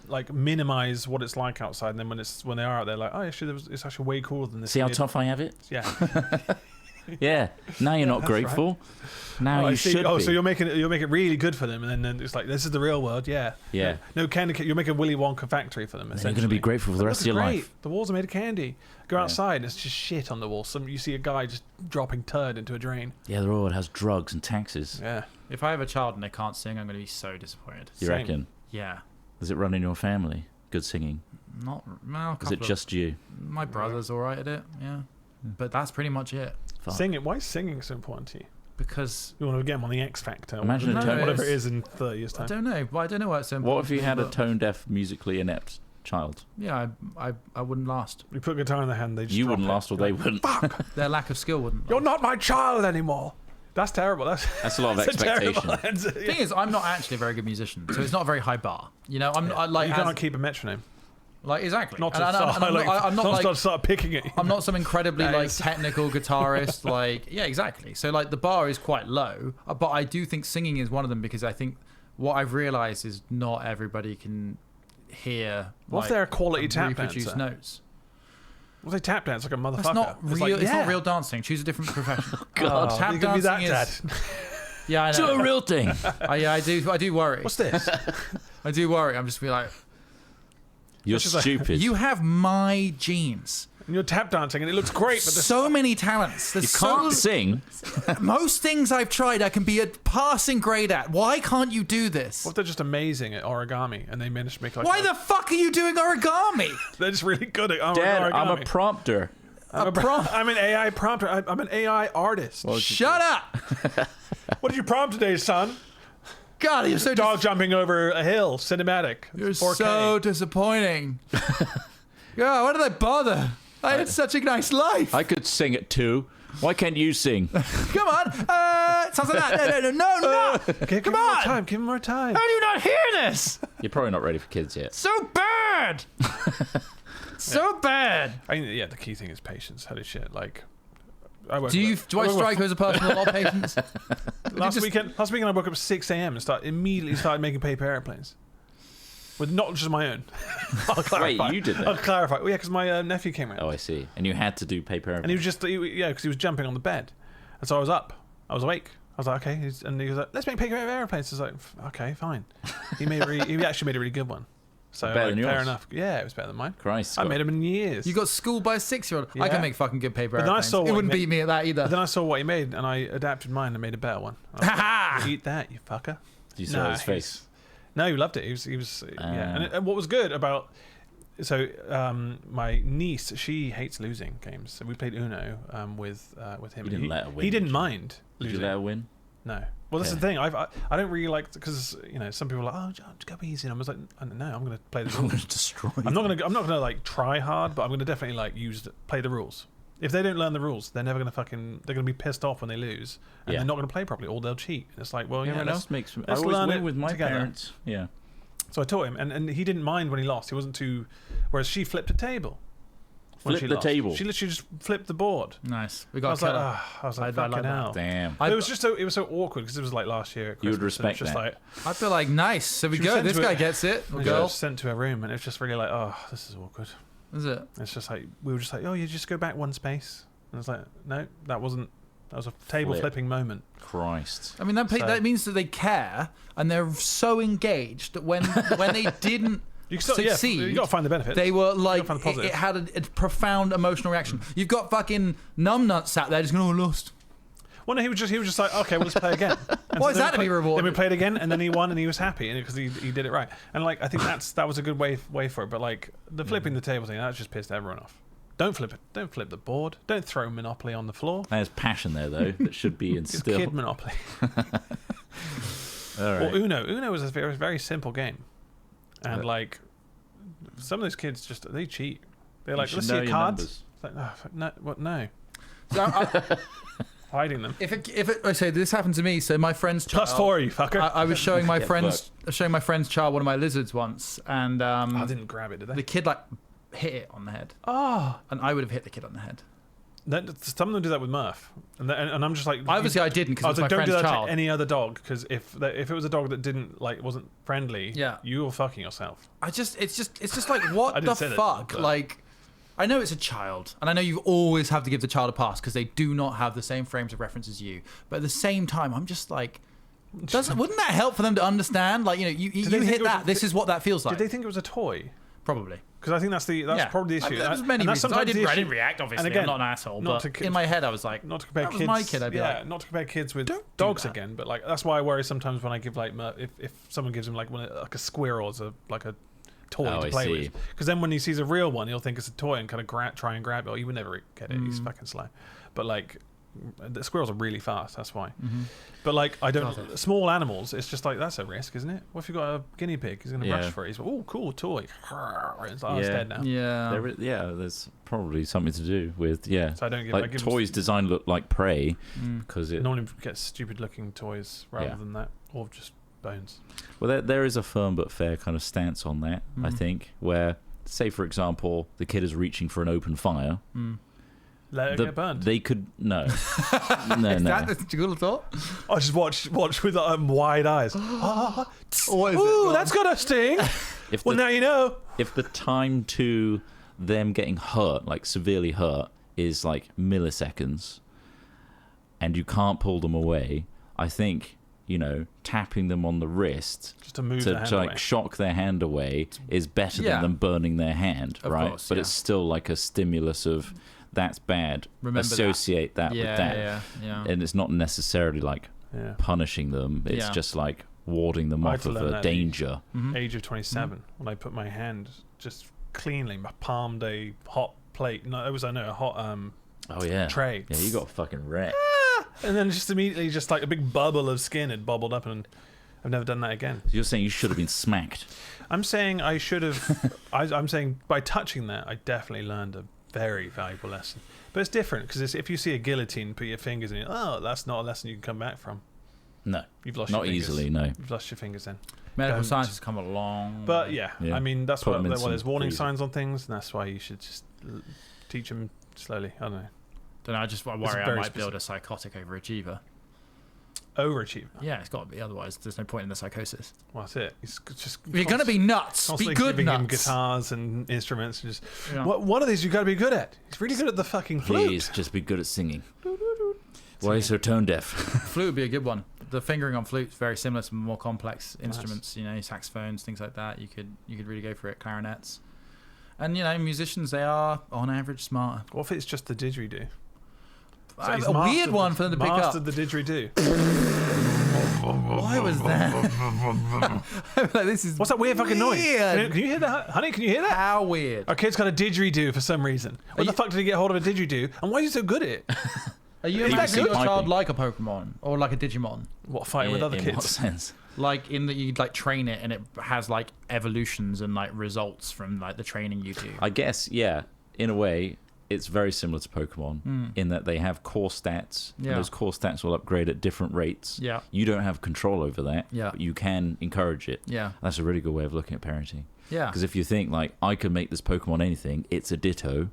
like minimize what it's like outside, and then when they are out there, like, oh, actually, it's actually way cooler than this. See how weird-" tough I have it? Yeah. Yeah. Now you're not That's grateful. Now Oh, I you see. should Oh, be. so you'll make it really good for them, and then it's like this is the real world. Yeah. Yeah. No candy. You'll make a Willy Wonka factory for them. Then you're going to be essentially. grateful for the rest of your Great. life. The walls are made of candy. Go Yeah. outside, and it's just shit on the wall. You see a guy just dropping turd into a drain. Yeah, the world has drugs and taxes. Yeah. If I have a child and they can't sing, I'm going to be so disappointed. You Same. reckon? Yeah. Does it run in your family? Good singing. Not well. Is it just you? My brother's all right at it. Yeah. But that's pretty much it. Fuck. Singing. Why is singing so important to you? Because You want to get him on the X Factor. Imagine a tone- whatever it is in 30 years I time. don't know. Well, I don't know why it's so important. What if you to me, had a but- tone-deaf, musically inept child? Yeah, I wouldn't last. You put a guitar in the hand, they just You drop wouldn't it. last, or they wouldn't. Their lack of skill wouldn't. You're last. not my child anymore. That's terrible. That's That's a lot of that's a terrible expectation. answer. The thing is, I'm not actually a very good musician, so it's not a very high bar. You know, I'm I, like you as- cannot keep a metronome. like exactly. Not to And start, I'm not like start picking it. I'm not some incredibly That like is- technical guitarist. Like yeah, exactly. So like the bar is quite low, but I do think singing is one of them because I think what I've realised is not everybody can hear. What if like, they're a quality and tap reproduce dancer? notes? What if they tap dance like a motherfucker? That's not It's real. like, It's not yeah. real dancing. Choose a different profession. Oh, tap you can be that dancing dad. Yeah, I It's know. a real thing. Yeah, I do worry. What's this? I do worry. I'm just be like, You're It's just like- stupid. you have my genes. And you're tap dancing and it looks great, but So many talents. There's You can't so sing. most things I've tried I can be a passing grade at. Why can't you do this? what if they're just amazing at origami and they manage to make like Why the fuck are you doing origami? they're just really good at origami. Dad, I'm a prompter. I'm an AI prompter. I'm an AI artist. Shut up! What did you prompt today, son? God, you're so Dog jumping over a hill, cinematic. you're 4K. so disappointing. Yeah, why did I bother? I had such a nice life. I could sing it too. Why can't you sing? Come on. Sounds like that. No. Okay, Come on. Give him more time. How do you not hear this? You're probably not ready for kids yet. So bad. So bad. I mean, yeah, the key thing is patience. Holy shit! Like, Do I strike you as a person with a lot of patience? last weekend I woke up at 6 a.m. and immediately started making paper airplanes. With not just my own. I'll clarify. Wait, you did that? I'll clarify. Well, yeah, because my nephew came around. Oh, I see. And you had to do paper airplanes. And he was just, because he was jumping on the bed. And so I was up. I was awake. I was like, okay. And he was like, let's make paper airplanes. I was like, okay, fine. He actually made a really good one. So Better than yours. fair enough. Yeah, it was better than mine. Christ. I made them in years. You got schooled by a 6-year-old. I Yeah. can make fucking good paper But then I airplanes. saw what It wouldn't he beat me at that either. But then I saw what he made, and I adapted mine and made a better one. I was like, eat that, you fucker. Did you saw his he's- face? No, he loved it. He was yeah. And what was good about my niece, she hates losing games. So we played Uno with him. You didn't let her win, He didn't did you? mind Did losing. you let her win? No. Well, that's Okay. the thing. I don't really like, because some people are like, oh, just go easy. And I was like, no, I'm going to play the I'm going rules. to destroy I'm not going to like try hard, but I'm going to definitely like play the rules. If they don't learn the rules, they're never going to they're going to be pissed off when they lose, and Yeah. they're not going to play properly, or they'll cheat. And it's like, well, Yeah, let's makes me. I let's always learn win it with my together. parents. Yeah. So I taught him, and he didn't mind when he lost. He wasn't too. Whereas she flipped a table. when Flip she the lost. table. She literally just flipped the board. Nice. We I got was a like, killer. I was like, I like fucking that. hell. Damn. It was so awkward because it was like last year. At You would Christmas, and respect it's just that. like I feel like nice. So we She was go. sent This to guy it. gets it. I Or got girl. sent to her room, and it was just really like, oh, this is awkward. Is it? It's just like we were just like, oh, you just go back one space, and it's like, no, that was a table Flip. flipping moment. Christ. I mean, that means that they care and they're so engaged that when they didn't You still, succeed, you got to find the benefits. they were like, find the positives. it had a profound emotional reaction. You've got fucking numbnuts sat there just going, oh, lost. Well, no, he was just like, okay, well, let's play again. And Why is then that we to be rewarded? Then we played again, and then he won, and he was happy because he did it right. And like, I think that was a good way for it. But like the flipping the table thing, that just pissed everyone off. Don't flip it. Don't flip the board. Don't throw Monopoly on the floor. There's passion there, though, that should be It's instilled. kid Monopoly. All Or right. Uno. Uno was a very, very simple game, and like some of those kids they cheat. They're like, You let's should see know your your cards. numbers. It's like, oh, fuck, no, what? No, So hiding them. I say this happened to me. So my friend's child, +4, you fucker. I was showing my Get friend's child one of my lizards once, and I didn't grab it, did the they? kid like hit it on the head, Oh, and I would have hit the kid on the head. some of them do that with Murph, and I'm just like, Obviously, I didn't because I it was was my like, don't friend's do that child. to any other dog, because if it was a dog that didn't wasn't friendly, Yeah. you were fucking yourself. It's just like what I the didn't say that, fuck? but- Like, I know it's a child, and I know you always have to give the child a pass because they do not have the same frames of reference as you. But at the same time, I'm just like, wouldn't that help for them to understand? Like, you they hit think it was that. a- This is what that feels like. Did they think it was a toy? Probably. Because I think that's Yeah. probably the issue. There's many And that's reasons. I sometimes the didn't issue. react. Obviously, And again, I'm not an asshole. not But to- in my head, I was like, Not to compare that was kids. my kid. I'd be like, not to compare kids with Don't do dogs that. again. But like that's why I worry sometimes when I give if someone gives him like a squirrel as a toy Oh, to I play see. with. Because then when he sees a real one, he'll think it's a toy and kind of try and grab it. Or he would never get it. He's fucking slow. But like the squirrels are really fast. That's why. But like I don't small animals. It's just like that's a risk, isn't it? What if you got a guinea pig? He's gonna Yeah. rush for it. He's like, oh, cool toy. It's like, oh, it's Yeah. dead now. yeah. There's probably something to do with So I don't give. I like give toys designed look like prey because it. Normally get stupid looking toys rather Yeah. than that, or just bones. Well, there is a firm but fair kind of stance on that. I think where, say for example, the kid is reaching for an open fire. Let it get burned. They could no, no. That the school thought. I just watch with wide eyes. What is Ooh, it? that's got a sting. If Well, the, now you know. if the time to them getting hurt, like severely hurt, is like milliseconds, and you can't pull them away, I think tapping them on the wrist Just to move to the hand like away. shock their hand away is better Yeah. than them burning their hand, Of right? course, but yeah. it's still like a stimulus of that's bad. Remember that. Associate that, with that, yeah. and it's not necessarily like Yeah. punishing them. It's Yeah. just like warding them I had off to of learn a that danger. Age of 27, when I put my hand just cleanly, I palmed a hot plate. No, it was a hot Oh yeah, tray. Yeah, you got fucking wrecked. And then just immediately, just like a big bubble of skin had bubbled up, and I've never done that again. So you're saying you should have been smacked. I'm saying I should have. I'm saying by touching that, I definitely learned a very valuable lesson. But it's different because if you see a guillotine, put your fingers in it. Oh, that's not a lesson you can come back from. No, You've lost not your fingers. easily. No. You've lost your fingers then. Medical Don't. science has come a long. But yeah, Yeah. I mean that's Put why them in there's some warning freezer. signs on things, and that's why you should just teach them slowly. I don't know. Don't know. I just worry I very might build a psychotic overachiever. Overachiever. Yeah, it's got to be. Otherwise, there's no point in the psychosis. Well, that's it. He's just You're going to be nuts. Be constantly good giving him nuts. guitars and instruments. And just Yeah. one of these you got to be good at. He's really good at the fucking flute. Please just be good at singing. Why is so tone deaf? Flute would be a good one. The fingering on flute is very similar to more complex instruments. You know, saxophones, things like that. You could really go for it. Clarinets, and you know, musicians, they are on average smarter. What if it's just the didgeridoo? So A he's weird mastered one for them to pick up. Mastered the didgeridoo. Why was that? Like, this is What's that weird fucking noise? weird. Can you hear that, honey? Can you hear that? How weird. Our kid's got a didgeridoo for some reason. When the fuck did he get hold of a didgeridoo? And why is he so good at it? Are you Is that making good? your child Piping. like a Pokemon or like a Digimon? What, fighting with other in kids? what sense? Like in that you like train it and it has like evolutions and like results from like the training you do. I guess, yeah, in a way, it's very similar to Pokemon in that they have core stats. And Yeah. those core stats will upgrade at different rates. Yeah. You don't have control over that. Yeah. But you can encourage it. Yeah. That's a really good way of looking at parenting. Yeah. Because if you think, like, I could make this Pokemon anything, it's a Ditto.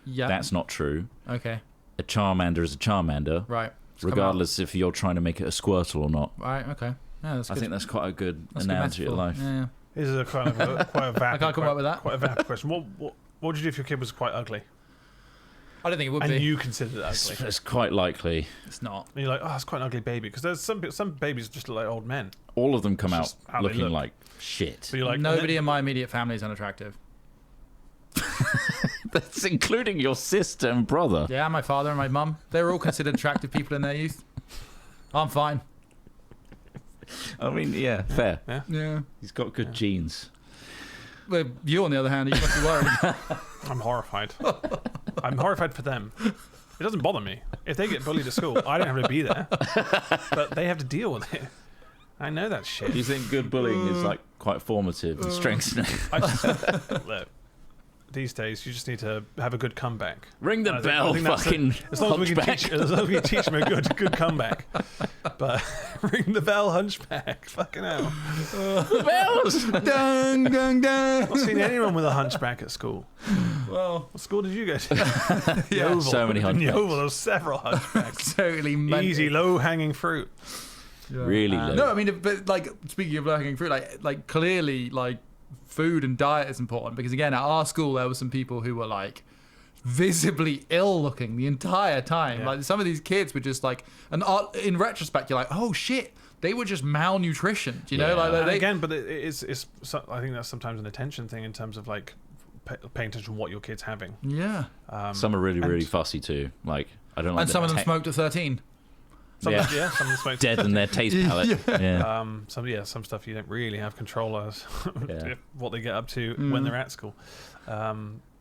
Yeah. That's not true. Okay. A Charmander is a Charmander, Right. It's come regardless if you're trying to make it a Squirtle or not. out. Right. Okay. Yeah, that's I good. think that's quite a good That's a good analogy of metaphor. life. Yeah. This is a kind of quite a vapid. I can't come up with that. Quite a vapid question. What would you do if your kid was quite ugly I don't think it would and be. you considered it It's, ugly? it's quite likely. It's not. And you're like, oh, that's quite an ugly baby. Because there's some babies just look like old men. All of them come It's out just how they looking look. like shit. So you're like, Nobody in my immediate family is unattractive. That's including your sister and brother. Yeah, my father and my mum. They were all considered attractive people in their youth. I'm fine. I mean, yeah, fair. Yeah. He's got good genes. Well, you on the other hand, you must be worried. I'm horrified. I'm horrified for them. It doesn't bother me. If they get bullied at school, I don't have to be there. But they have to deal with it. I know that shit. Do you think good bullying is like quite formative and strengthening? Look, these days, you just need to have a good comeback. Ring the I think- bell, I think that's fucking As long as we can hunchback. teach, as long as we can teach them a good comeback. But ring the bell, hunchback. Fucking hell. bells. Dun, dun, dun. I've not seen anyone with a hunchback at school. Well, What school did you go to? yeah, so many In hunchbacks. Yeovil, there were several hunchbacks. totally mental. Easy, low-hanging fruit. Yeah. Really low. No, I mean, but like speaking of low-hanging fruit, like clearly, like food and diet is important because again, at our school there were some people who were like visibly ill-looking the entire time. Yeah. Like some of these kids were just like, and in retrospect, you're like, oh shit, they were just malnutrition. Do you know? Yeah. Like And they, again, but I think that's sometimes an attention thing in terms of like paying attention to what your kid's having. yeah. Some are really, and- really fussy too. Like, I don't like And some of them te- smoked at 13. Some Yeah. some of them smoke. Uh, deaden their taste palette. Yeah. Some stuff you don't really have control of Yeah. what they get up to when they're at school.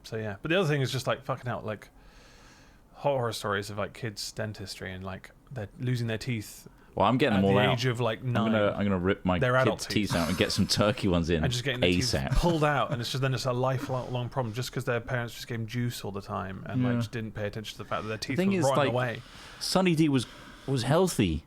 So yeah, but the other thing is just like fucking out like horror stories of like kids' dentistry and like they're losing their teeth Well, I'm getting at them the all out. age of like I'm 9 gonna rip my They're adult kids' teeth out and get some turkey ones in and just getting their teeth ASAP. pulled out, and it's a lifelong problem just because their parents just gave them juice all the time and like Yeah. just didn't pay attention to the fact that their teeth thing were is, rotting like, away. Sunny D was healthy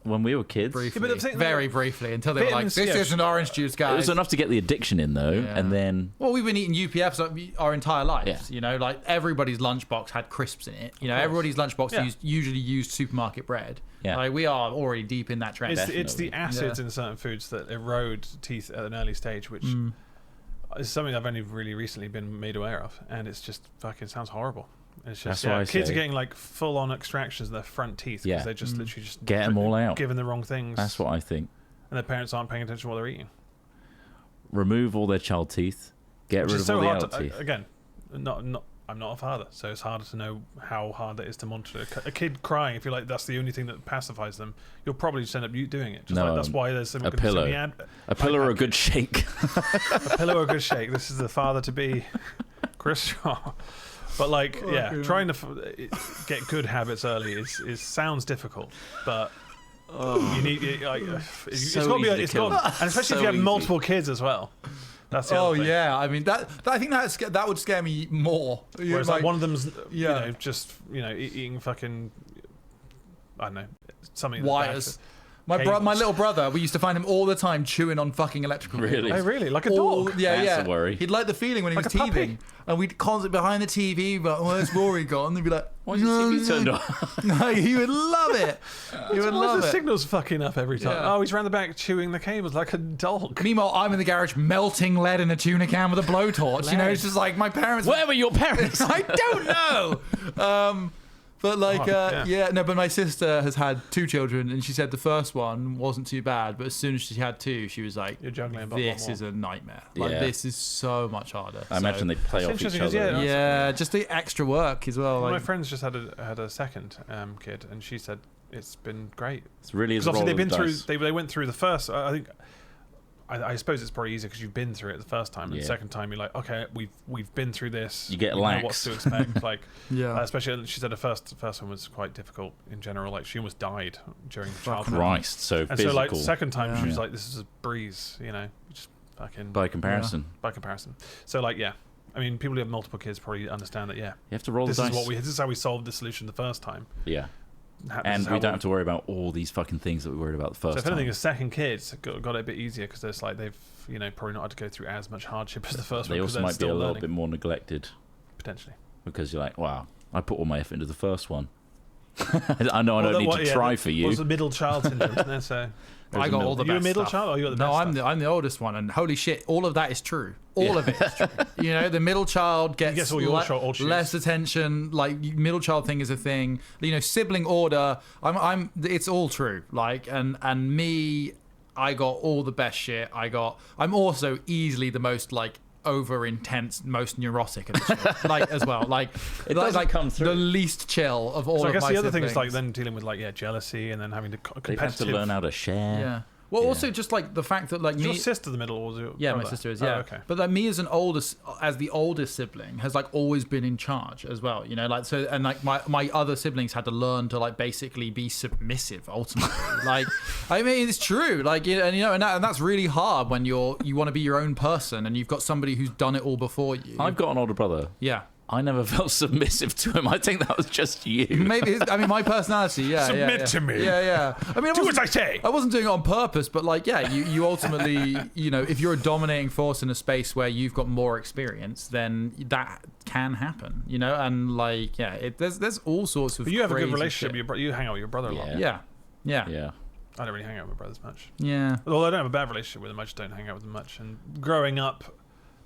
when we were kids. Briefly, but I'm saying, very like, briefly, until they were like, vitamins, this yeah. isn't orange juice, It guys. was enough to get the addiction in though, Yeah. and then Well, we've been eating UPFs our entire lives. Yeah. You know, like everybody's lunchbox had crisps in it. You know, course. everybody's lunchbox Yeah. usually used supermarket bread. Yeah. Like we are already deep in that trend. It's the Definitely. acids Yeah. in certain foods that erode teeth at an early stage, which is something I've only really recently been made aware of, and it's just fucking sounds horrible. It's just That's why I kids say- are getting like full-on extractions of their front teeth because Yeah. they just literally just Get 'em all out. given the wrong things. that's what I think. And their parents aren't paying attention to what they're eating. Remove all their child teeth. Get Which rid is of so all the hard adult to, teeth. again, I'm not a father, so it's harder to know how hard it is to monitor a kid crying. If you're like that's the only thing that pacifies them, you'll probably just end up doing it. Just No, like that's why there's so a many pillow. A pillow or a iPad good shake. a pillow or a good shake. This is the father to be, Chris Shaw. But like, yeah, God. trying to get good habits early is sounds difficult, but You need like it's So got to be. easy to It's kill. got, and especially So if you have easy. multiple kids as well. That's the Oh other thing. yeah, I mean I think that would scare me more. Whereas like one of them's Yeah. just eating fucking I don't know something wires. Cables. My little brother, we used to find him all the time chewing on fucking electrical Really? cables. Oh really? Like a All- dog? Yeah, That's yeah. a worry. He'd like the feeling when he Like was a puppy? teething, and we'd constantly behind the TV, but where's Rory gone? And he'd be like, Why's your TV turned off? No, he would love it. He would Why love is the it. signal's fucking up every time? Yeah. Oh, he's round the back chewing the cables like a dog. Meanwhile, I'm in the garage melting lead in a tuna can with a blowtorch. You know, it's just like my parents. Where were your parents? I don't know. But like, yeah. no. But my sister has had 2 children, and she said the first one wasn't too bad, but as soon as she had 2, she was like, You're juggling a lot "This more. is a nightmare. Like Yeah. this is so much harder." I imagine they play off each interesting 'cause, other. yeah, Yeah, just the extra work as well. One of my Like, friends just had a second kid, and she said it's been great. It's really is Because a roll obviously of they've been the through. dice. They went through the first. I think. I suppose it's probably easier because you've been through it the first time, and Yeah. the second time you're like, okay, we've been through this. You get we know lax. what to expect. Like, yeah, especially she said the first one was quite difficult in general. Like she almost died during childhood. Christ, so And physical so like second time Yeah. she was Yeah. like, this is a breeze, just fucking by comparison. by comparison. So like yeah, I mean people who have multiple kids probably understand that. Yeah, You have to roll this the is dice. this is how we solved the solution the first time. Yeah, This and is we how don't have to worry about all these fucking things that we worried about the first So if anything, time. a second kid's got it a bit easier because it's like they've probably not had to go through as much hardship as the first They one. 'cause also they're might be still a little learning, bit more neglected potentially. because you're like, wow, I put all my effort into the first one. I know I Well, don't need to yeah, try for you. What's the middle child syndrome? Isn't there? So I got all the you a best middle stuff. child or you got the No, best I'm stuff? I'm the oldest one, and holy shit, all of that is true. All of it is true. The middle child gets all your old shoes. less attention. Like middle child thing is a thing. Sibling order. It's all true. Like and me, I got all the best shit. I'm also easily the most like over intense, most neurotic of the children, like as well. Like It doesn't come through. the least chill of all So I of guess my the other thing is like siblings. then dealing with like jealousy and then having to They have competitive. to learn how to share. Yeah. Well, Yeah. also just like the fact that like Is your me. sister the middle or was it? Yeah, my brother? sister is. Oh, Yeah, okay. but like me as the oldest sibling, has like always been in charge as well. Like so, and like my other siblings had to learn to like basically be submissive ultimately. Like, I mean, it's true. Like, and that's really hard when you want to be your own person and you've got somebody who's done it all before you. I've got an older brother. Yeah. I never felt submissive to him. I think that was just you. Maybe my personality. Yeah, Submit yeah. to me. Yeah. I mean, Do as I say. I wasn't doing it on purpose, but like, yeah, you ultimately, if you're a dominating force in a space where you've got more experience, then that can happen, and like, yeah, there's all sorts of. But you have a good crazy relationship shit. with your brother. You hang out with your brother a lot. Yeah. Yeah. Yeah. I don't really hang out with my brothers much. Yeah. Although I don't have a bad relationship with them, I just don't hang out with them much. And growing up,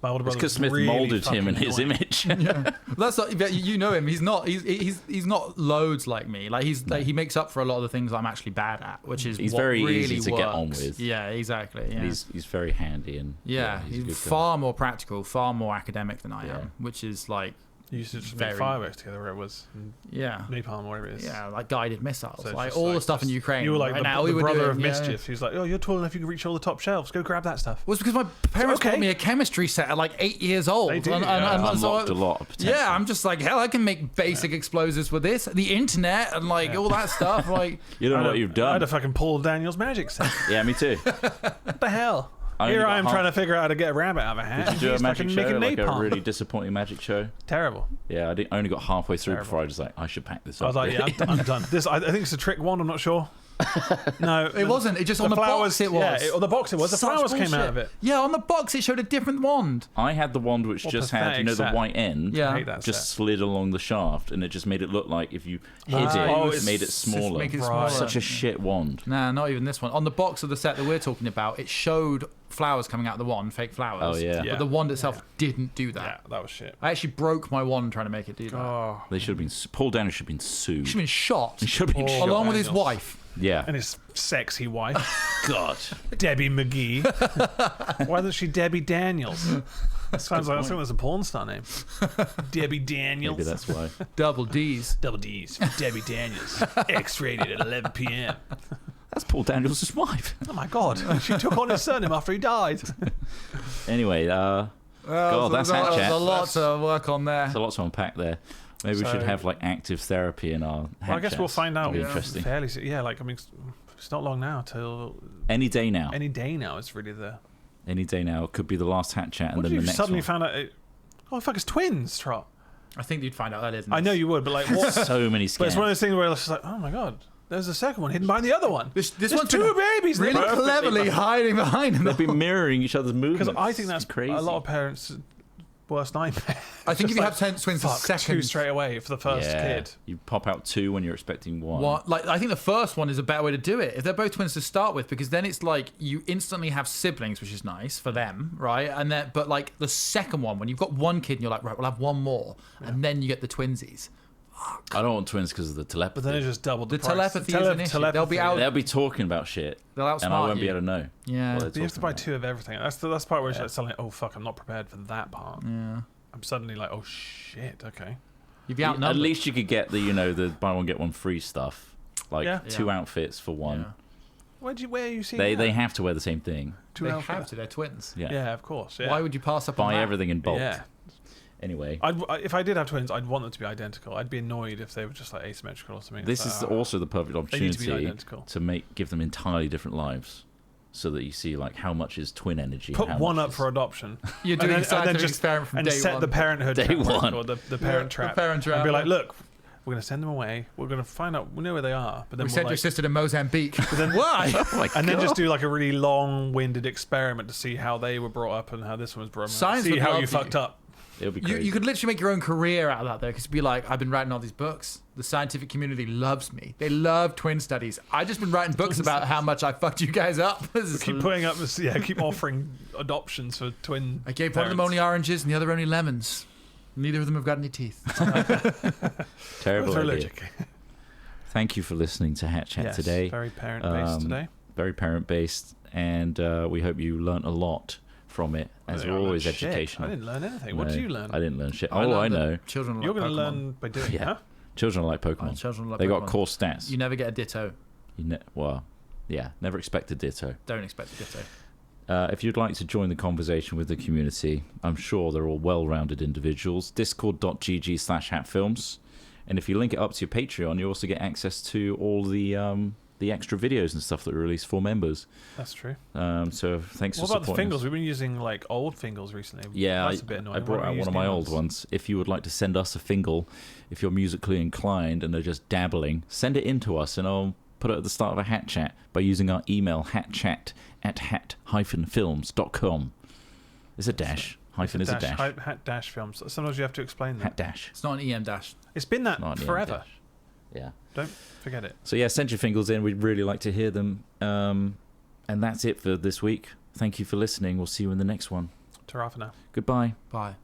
my older It's brother because was Smith really molded him in fucking his annoying. image. Yeah. That's not, you know him. He's not loads like me. Like like, he makes up for a lot of the things I'm actually bad at, which is He's what very really easy to get on works. with. Yeah, exactly. Yeah. He's very handy and Yeah, he's a good he's guy. far more practical, far more academic than I Yeah. am, which is like, You used to just Very- make fireworks together, where it was yeah, napalm, whatever it is. yeah, like guided missiles, So it's like just all like- the stuff in Ukraine. You were like right the, now, the we were brother doing, of yeah, mischief. He was like, "Oh, you're tall enough; you can reach all the top shelves. Go grab that stuff." Well, it's because my parents okay. bought me a chemistry set at like 8 years old. They do, and yeah. so Unlocked a lot of potential. yeah, I'm just like, hell, I can make basic explosives with this. The internet and like all that stuff. Like, You don't know what you've I done. had a fucking Paul Daniels magic set. Yeah, me too. What the hell? I only Here got I am half- trying to figure out how to get a rabbit out of a hat. Did you do a He's magic fucking show? making Like a napalm. really disappointing magic show? Terrible. Yeah, I only got halfway through Terrible. before I was like, I should pack this I up. was like, yeah, I'm done. This, I think it's a trick wand. I'm not sure. No, it wasn't. It just on the flowers, box. It was. Yeah, on the box it was. The Such flowers came out bullshit. of it. Yeah, on the box it showed a different wand. I had the wand which What just had, the pathetic white end. Yeah. I hate that Just set. slid along the shaft, and it just made it look like if you hid Oh, it, it's made it smaller. Make it Right. smaller. Such a shit wand. Nah, not even this one. On the box of the set that we're talking about, it showed flowers coming out of the wand, fake flowers. Oh, yeah. Yeah. But the wand itself didn't do that. Yeah, that was shit. I actually broke my wand trying to make it do that. Oh, They should have been. Paul Daniels should have been sued. Should have been shot. He should have been Oh. shot. Along with his Daniels. wife. Yeah. and his sexy wife, God. Debbie McGee. Why isn't she Debbie Daniels? Sounds like that's a porn star name. Debbie Daniels. Maybe that's why. Double D's. Double D's. Debbie Daniels. X-rated at 11 p.m. That's Paul Daniels' wife. Oh my God! She took on his surname after he died. Anyway, God, that's hat There's chat. a lot to work on there. There's a lot to unpack there. Maybe we should So- have like active therapy in our hat Well, I guess we'll chats. find out That'd be Yeah. interesting. fairly soon. Yeah, like I mean, It's not long now till Any day now. any day now. It's really the. Any day now. It could be the last hat chat and What then if the you next suddenly one. found out? Oh fuck! It's twins, Trott. I think you'd find out earlier than I know this. you would, but like, what? So many But it's one of scams. those things where it's just like, oh my god, there's a second one hidden behind the other one. This There's one's two been babies. really cleverly hiding behind them. They've been mirroring each other's movements. Because I think that's It's crazy. a lot of parents' worst nightmare. I think Just if you like, have twins, the fuck, two second straight away for the first kid. You pop out 2 when you're expecting 1. one, like I think the first one is a better way to do it if they're both twins to start with, because then it's like you instantly have siblings, which is nice for them, right? And then, but like the second one, when you've got one kid and you're like, right, we'll have one more, and then you get the twinsies. I don't want twins because of the telepathy. But then it just doubled the The price. telepathy is an issue. They'll be out. They'll be talking about shit, They'll outsmart and I won't be you. able to know. Yeah. what they're But you have to talking buy about. 2 of everything. That's the part where it's like suddenly, oh fuck, I'm not prepared for that part. Yeah. I'm suddenly like, oh shit, okay. You'd be At outnumbered. least you could get the buy one get one free stuff, like Yeah. 2 outfits for one. Yeah. Where are you seeing They that? have to wear the same thing. Two They outfits? have to. They're twins. Yeah. Yeah, of course. Yeah. Why would you pass up on Buy that? everything in bulk. Yeah. Anyway, If I did have twins, I'd want them to be identical. I'd be annoyed if they were just like asymmetrical or something. this It's is like, also the perfect they need to be opportunity identical. to give them entirely different lives, so that you see like how much is twin energy. Put and how one much up is- for adoption. You're doing a scientific experiment from and day set one. the parenthood Day trap, one. or the parent trap. The parent trap. And be like, look, we're going to send them away. We're going to find out. We know where they are. But then we we'll sent your like, sister to Mozambique. then- Why? Oh my and then God. just do like a really long-winded experiment to see how they were brought up and how this one was brought up. Science See would how love you you. fucked up. It'll be You, crazy. you could literally make your own career out of that, though, because be like, I've been writing all these books. The scientific community loves me. They love twin studies. I've just been writing books about how much I fucked you guys up. This is Keep putting up this. Yeah, keep offering adoptions for twin. I gave one of them parents. only oranges and the other only lemons. Neither of them have got any teeth. Terrible Both are idea. allergic. Thank you for listening to Hat Chat Yes, today. very parent-based today. Very parent based, and we hope you learnt a lot from it. As I learned always, shit. educational. I didn't learn anything. What No, did you learn? I didn't learn shit. I Oh, I learned that know. Children are You're like going to Pokemon. learn by doing. Yeah. Huh? Children are like Pokemon. Oh, children are like They got Pokemon. core stats. You never get a ditto. Well, yeah, never expect a ditto. Don't expect a ditto. If you'd like to join the conversation with the community, I'm sure they're all well-rounded individuals. Discord.gg/hatfilms, and if you link it up to your Patreon, you also get access to all the extra videos and stuff that we release for members. That's true. So thanks What for about the supporting fingers? us. We've been using like old fingers recently. Yeah, That's a bit annoying. I brought Why don't out we one use of my new old ones. If you would like to send us a fingal, if you're musically inclined and are just dabbling, send it in to us and I'll put it at the start of a hat chat by using our email hatchat@hat-films.com. It's a dash. Hyphen is a dash. Hat dash films. Sometimes you have to explain that. Hat dash. It's not an EM dash. It's been that Not an EM forever. dash. Yeah. Don't forget it. So yeah, send your fingals in. We'd really like to hear them. And that's it for this week. Thank you for listening. We'll see you in the next one. Ta-ra for now. Goodbye. Bye.